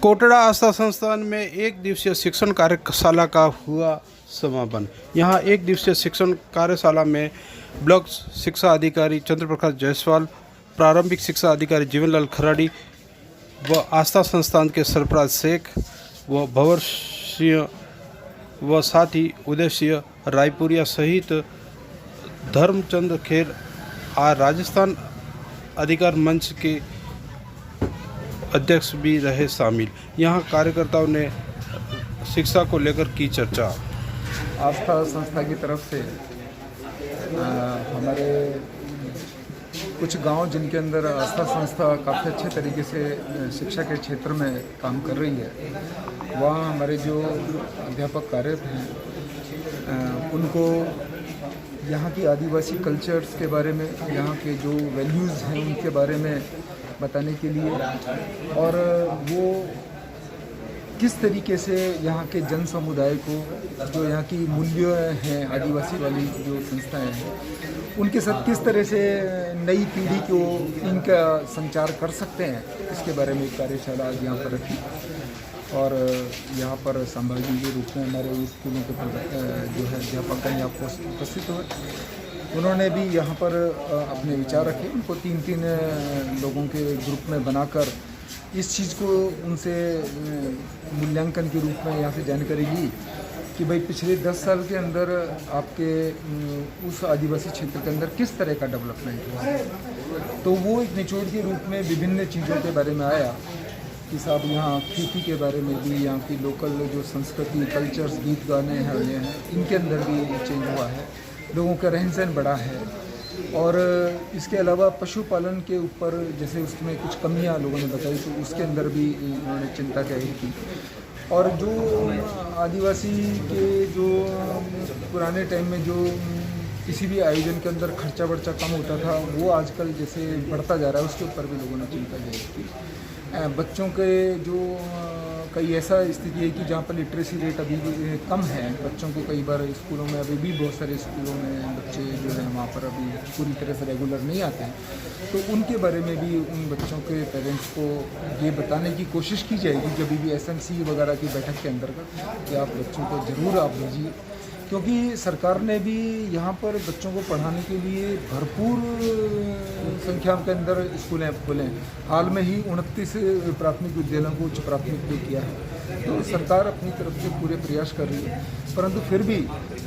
कोटड़ा आस्था संस्थान में एक दिवसीय शिक्षण कार्यशाला का हुआ समापन। यहाँ एक दिवसीय शिक्षण कार्यशाला में ब्लॉक शिक्षा अधिकारी चंद्रप्रकाश जायसवाल, प्रारंभिक शिक्षा अधिकारी जीवनलाल खराड़ी व आस्था संस्थान के सरफराज शेख व भंवर सिंह व साथ ही उदय सिंह रायपुरिया सहित धर्मचंद खेर राजस्थान अधिकार मंच के अध्यक्ष भी रहे शामिल। यहाँ कार्यकर्ताओं ने शिक्षा को लेकर की चर्चा। आस्था संस्था की तरफ से हमारे कुछ गांव जिनके अंदर आस्था संस्था काफ़ी अच्छे तरीके से शिक्षा के क्षेत्र में काम कर रही है, वहाँ हमारे जो अध्यापक कार्यरत हैं उनको यहाँ की आदिवासी कल्चर्स के बारे में, यहाँ के जो वैल्यूज़ हैं उनके बारे में बताने के लिए और वो किस तरीके से यहाँ के जन समुदाय को, जो यहाँ की मूल्य हैं आदिवासी वाली जो संस्थाएं हैं, उनके साथ किस तरह से नई पीढ़ी को इनका संचार कर सकते हैं, इसके बारे में एक कार्यशाला आज यहाँ पर रखी। और यहाँ पर संभागी के रूप में हमारे स्कूलों के जो है अध्यापक यहाँ उपस्थित हुए। उन्होंने भी यहाँ पर अपने विचार रखे। उनको तीन लोगों के ग्रुप में बनाकर इस चीज़ को उनसे मूल्यांकन के रूप में यहाँ से जानकारी ली कि भाई पिछले 10 साल के अंदर आपके उस आदिवासी क्षेत्र के अंदर किस तरह का डेवलपमेंट हुआ है। तो वो एक निचोड़ के रूप में विभिन्न चीज़ों के बारे में आया कि साहब यहाँ खेती के बारे में भी, यहाँ की लोकल जो संस्कृति, कल्चर्स, गीत गाने हैं इनके अंदर भी चेंज हुआ है, लोगों का रहन सहन बढ़ा है। और इसके अलावा पशुपालन के ऊपर जैसे उसमें कुछ कमियां लोगों ने बताई, तो उसके अंदर भी उन्होंने चिंता जाहिर की। और जो आदिवासी के जो पुराने टाइम में जो किसी भी आयोजन के अंदर खर्चा वर्चा कम होता था, वो आजकल जैसे बढ़ता जा रहा है, उसके ऊपर भी लोगों ने चिंता जाहिर की। बच्चों के जो कई ऐसा स्थिति है कि जहाँ पर लिटरेसी रेट अभी भी कम है बच्चों को, कई बार स्कूलों में अभी भी बहुत सारे स्कूलों में बच्चे जो है वहाँ पर अभी पूरी तरह से रेगुलर नहीं आते हैं। तो उनके बारे में भी उन बच्चों के पेरेंट्स को ये बताने की कोशिश की जाएगी जब भी SMC वगैरह की बैठक के अंतर्गत कि आप बच्चों को ज़रूर आप भेजिए, क्योंकि सरकार ने भी यहाँ पर बच्चों को पढ़ाने के लिए भरपूर संख्या के अंदर स्कूलें खोले हैं। हाल में ही 29 प्राथमिक विद्यालयों को उच्च प्राथमिक किया है। तो सरकार अपनी तरफ से पूरे प्रयास कर रही है, परंतु फिर भी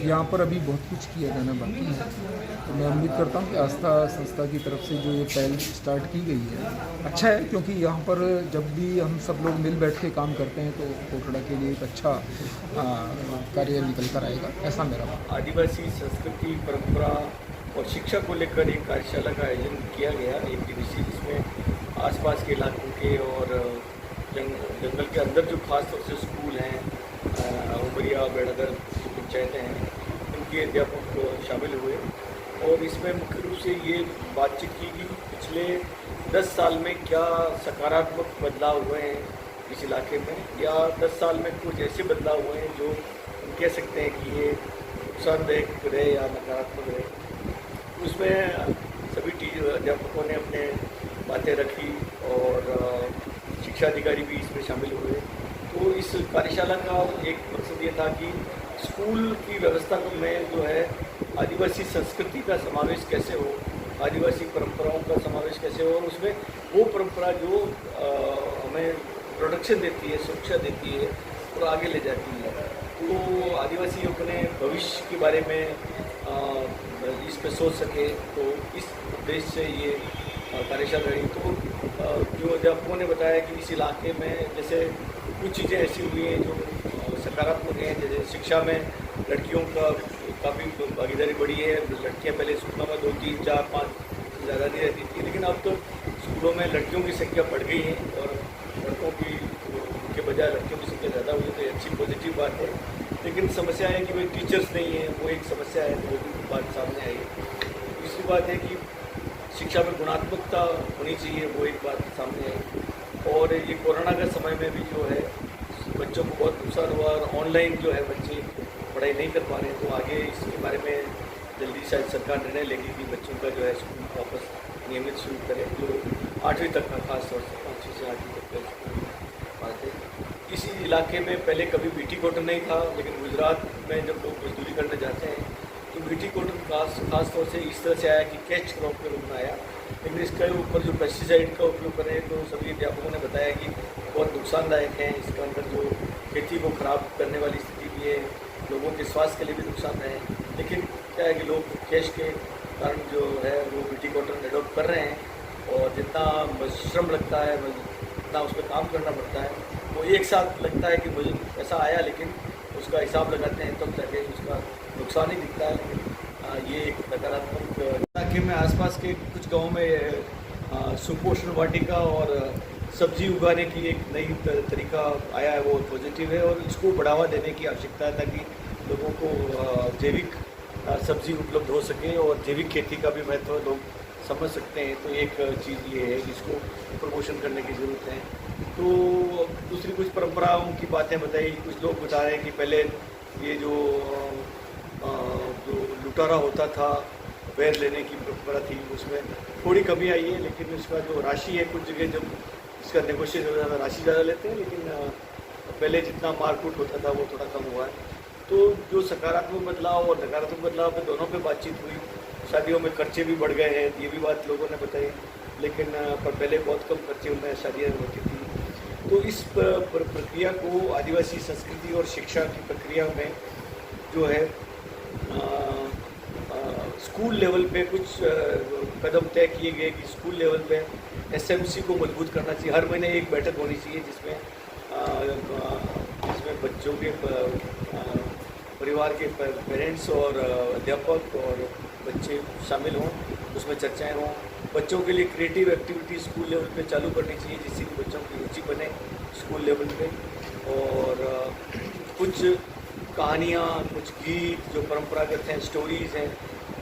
यहाँ पर अभी बहुत कुछ किया जाना बाकी है। तो मैं उम्मीद करता हूँ कि आस्था संस्था की तरफ से जो ये पहल स्टार्ट की गई है अच्छा है, क्योंकि यहाँ पर जब भी हम सब लोग मिल बैठ के काम करते हैं तो कोटड़ा के लिए एक अच्छा कार्य निकल कर आएगा, ऐसा मेरा मानना। आदिवासी संस्कृति, परंपरा और शिक्षा को लेकर एक कार्यशाला का आयोजन किया गया, एक दिवसीय, जिसमें आसपास के इलाकों के और जंगल के अंदर जो खास तौर से स्कूल हैं, उमरिया, बेड़ागर जो पंचायतें हैं, उनके अध्यापक शामिल हुए। और इसमें मुख्य रूप से ये बातचीत की कि पिछले 10 साल में क्या सकारात्मक बदलाव हुए हैं इस इलाके में, या 10 साल में कुछ ऐसे बदलाव हुए हैं जो हम कह सकते हैं कि ये नुकसानदायक रहे या नकारात्मक रहे। उसमें सभी अध्यापकों ने अपने बातें रखी और शिक्षा अधिकारी भी इसमें शामिल हुए। तो इस कार्यशाला का एक मकसद ये था कि स्कूल की व्यवस्था में जो है आदिवासी संस्कृति का समावेश कैसे हो, आदिवासी परंपराओं का समावेश कैसे हो, और उसमें वो परंपरा जो हमें प्रोडक्शन देती है, सुरक्षा देती है और आगे ले जाती है। तो आदिवासी अपने भविष्य के बारे में इस पर सोच सके, तो इस उद्देश्य से ये कार्यशाला रही। तो जो अध्यापकों ने बताया कि इस इलाके में जैसे कुछ चीज़ें ऐसी हुई हैं जो सकारात्मक हैं, जैसे शिक्षा में लड़कियों का काफ़ी भागीदारी बढ़ी है। लड़कियां पहले स्कूलों में 2, 3, 4, 5 से ज़्यादा नहीं रहती थी, लेकिन अब तो स्कूलों में लड़कियों की संख्या बढ़ गई है और लड़कों की के बजाय लड़कियों की संख्या ज़्यादा हुई, तो अच्छी पॉजिटिव बात है। लेकिन समस्या है कि भाई टीचर्स नहीं है, वो एक समस्या है, वो भी बात सामने आई। दूसरी बात है कि शिक्षा में गुणात्मकता होनी चाहिए, वो एक बात सामने आई। और ये कोरोना के समय में भी जो है बच्चों को बहुत नुकसान हुआ और ऑनलाइन जो है बच्चे पढ़ाई नहीं कर पा रहे हैं। तो आगे इसके बारे में जल्दी शायद सरकार निर्णय लेगी कि बच्चों का जो है स्कूल वापस नियमित शुरू करें, जो 8वीं तक का, खास तौर से 5वीं से 8वीं तक का इलाके में पहले कभी बीटी कॉटन नहीं था, लेकिन गुजरात में जब लोग मजदूरी करने जाते हैं तो बीटी कॉटन खास तौर से इस तरह से आया कि कैच क्रॉप के रूप में आया। लेकिन इसके ऊपर जो पेस्टिसाइड का उपयोग करें तो सभी अध्यापकों ने बताया कि बहुत नुकसानदायक है। इसके अंदर जो खेती को ख़राब करने वाली स्थिति भी है, लोगों के स्वास्थ्य के लिए भी नुकसान है। लेकिन क्या है कि लोग कैश के कारण जो है वो बीटी कॉटन एडॉप्ट कर रहे हैं और जितना श्रम लगता है, जितना उस पर काम करना पड़ता है, वो एक साथ लगता है कि मुझे पैसा आया, लेकिन उसका हिसाब लगाते हैं तब जाके उसका नुकसान ही दिखता है। लेकिन ये एक नकारात्मक इलाके में आसपास के कुछ गाँव में सुपोषण वाटिका और सब्जी उगाने की एक नई तरीका आया है, वो पॉजिटिव है और इसको बढ़ावा देने की आवश्यकता है ताकि लोगों को जैविक सब्जी उपलब्ध हो सके और जैविक खेती का भी महत्व लोग समझ सकते हैं। तो एक चीज़ ये है जिसको प्रमोशन करने की ज़रूरत है। तो दूसरी कुछ परंपराओं की बातें बताई। कुछ लोग बता रहे हैं कि पहले ये जो लुटारा होता था, बैर लेने की परंपरा थी, उसमें थोड़ी कमी आई है, लेकिन उसका जो राशि है कुछ जगह जब इसका नेगोशिएट हो जाता है राशि ज़्यादा लेते हैं, लेकिन पहले जितना मारकूट होता था वो थोड़ा कम हुआ है। तो जो सकारात्मक बदलाव और नकारात्मक बदलाव पे दोनों पे बातचीत हुई। शादियों में खर्चे भी बढ़ गए हैं, ये भी बात लोगों ने बताई, लेकिन पर पहले बहुत कम खर्चे में शादियाँ होती थी। तो इस प्रक्रिया को आदिवासी संस्कृति और शिक्षा की प्रक्रिया में जो है स्कूल लेवल पे कुछ कदम तय किए गए कि स्कूल लेवल पे एसएमसी को मजबूत करना चाहिए। हर महीने एक बैठक होनी चाहिए जिसमें बच्चों के परिवार के पेरेंट्स और अध्यापक और बच्चे शामिल हों, उसमें चर्चाएं हों। बच्चों के लिए क्रिएटिव एक्टिविटी स्कूल लेवल पे चालू करनी चाहिए जिससे कि बच्चों की रुचि बने स्कूल लेवल पे। और कुछ कहानियाँ, कुछ गीत जो परंपरागत हैं, स्टोरीज़ हैं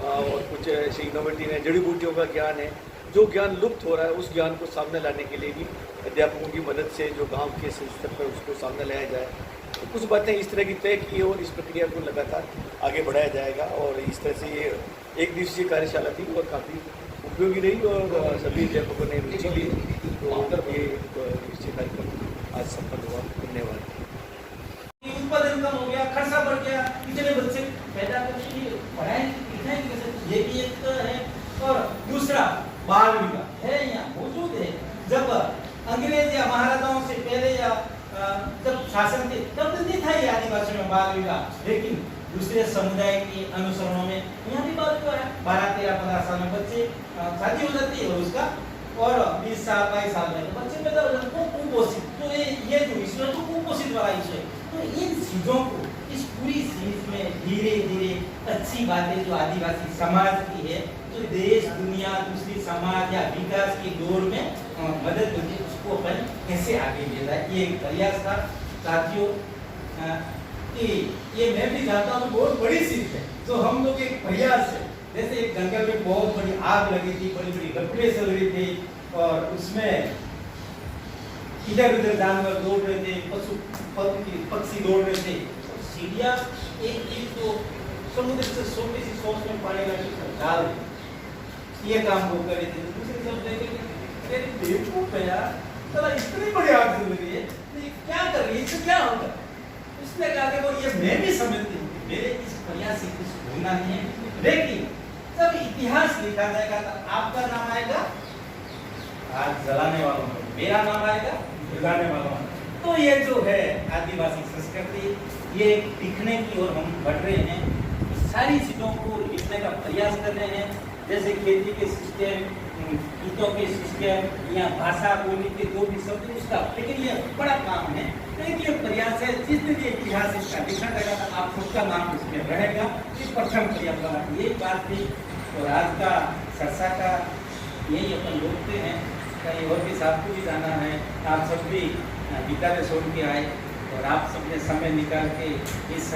और कुछ ऐसे इनोवेटिव हैं, जड़ी बूटियों का ज्ञान है, जो ज्ञान लुप्त हो रहा है उस ज्ञान को सामने लाने के लिए भी अध्यापकों की मदद से जो गांव के स्तर पर उसको सामने लाया जाए। तो कुछ बातें इस तरह की तय की और इस प्रक्रिया को लगातार आगे बढ़ाया जाएगा। और इस तरह से ये एक दिवसीय कार्यशाला थी और काफ़ी उपयोगी रही और सभी अध्यापकों ने रुचि ली। तो ये निश्चित कार्यक्रम आज संपन्न हुआ। धन्यवाद। उत्पादन कम हो गया, खर्चा बढ़ गया, इतने बच्चे पैदा करके पढ़ाई लिखाई कैसे, ये भी एक है। और दूसरा बाल विवाह है, यहाँ मौजूद है। जब अंग्रेज या महाराजाओं से पहले या जब शासन थे तब तो नहीं था ये आदिवासियों में बाल विवाह, लेकिन दूसरे समुदाय के अनुसरणों में यहाँ भी बाल विवाह है। 12, 13, 15 साल में बच्चे शादी हो जाती है और उसका और 20 साल 22 साल में तो बच्चे पैदा हो जाते हैं कुपोषित। तो ये जो इशू है तो कुपोषित वाला इशू है। तो इन चीज़ों को इस पूरी सीरीज में धीरे धीरे अच्छी बातें जो आदिवासी समाज की है, जो देश दुनिया दूसरी समाज या विकास की दौर में मदद होती है, उसको अपन कैसे आगे ले जाए, ये एक प्रयास था साथियों। कि ये मैं भी जानता हूँ बहुत बड़ी चीज है जो हम लोग एक प्रयास है। जैसे एक जंगल में बहुत बड़ी आग लगी थी, बड़ी बड़ी घटनाएं चल रही थी और उसमें इधर उधर जानवर दौड़ रहे थे, पक्षी दौड़ रहे थे। सीढ़ियाँ एक तो समुद्र से छोटी सी सोच में पानी लगी डाल ये काम वो कर रहे थे। दूसरे सब देखे बेवकूफ है यार, चला इतनी बड़ी आग जल रही है तो ये क्या कर रही है, इससे क्या होगा। उसने कहा कि वो ये मैं भी समझती हूँ मेरे इस प्रयास से कुछ होना नहीं है, लेकिन जब इतिहास लिखा जाएगा तो आपका नाम आएगा आग जलाने वालों में, मेरा नाम आएगा जलाने वालों में। तो ये जो है आदिवासी संस्कृति ये लिखने की ओर हम बढ़ रहे हैं, सारी चीज़ों को लिखने का प्रयास कर रहे हैं। जैसे खेती के सिस्टम, गीतों के सिस्टम या भाषा बोली के जो भी शब्द उसका, लेकिन ये बड़ा काम है। एक ये प्रयास है, जिस दिन ये इतिहास इसका लिखा जाएगा तो आप सबका नाम इसमें रहेगा। ये प्रथम प्रयास वाला ये बात थी। और आज का चर्चा का यही अपन रोकते हैं, कहीं और भी साथ को भी जाना है। आप सब भी गीता में सुन के आए और आप सबने समय निकाल के इस